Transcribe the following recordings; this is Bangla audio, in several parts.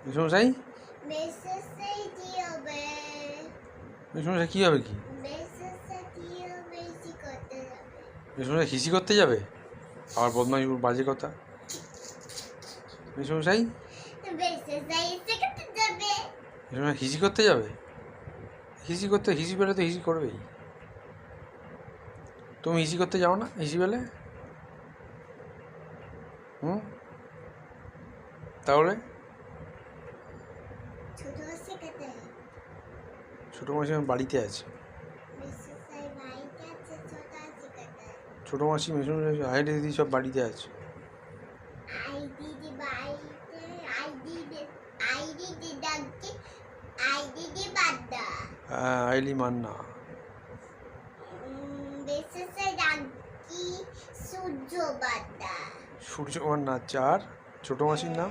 মেসমশাই মেসমশাই কী হবে কি মেসমশাই হিসি করতে যাবে আবার বদমাইশ বাজে কথা মেসমশাই মেসমশাই হিসি করতে যাবে হিসি পেলে তো হিসি করবেই তুমি হিসি করতে যাও না হিসি পেলে তাহলে ছোটো মাসি আমার বাড়িতে আছে ছোটো মাসি মেসমশাই হাই দিদি সব বাড়িতে আছে হ্যাঁ আইলি মান্না সূর্য মান্না চার ছোটো মাসির নাম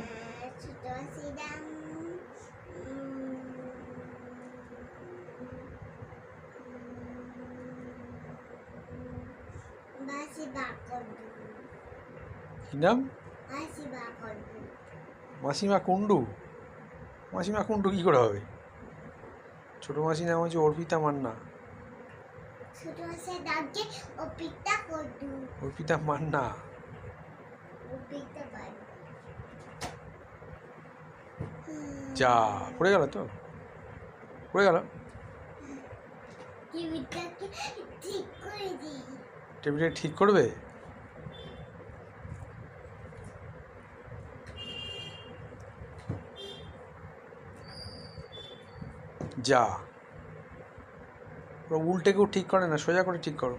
কি নাম মাসিমা কুণ্ডু মাসিমা কুণ্ডু কী করে হবে ছোটো মাসির নাম হচ্ছে অর্পিতা মান্না অর্পিতা মান্না যা পড়ে গেল তো পড়ে গেল টেবিলটা ঠিক করবে যা উল্টে কেউ ঠিক করে না সোজা করে ঠিক করো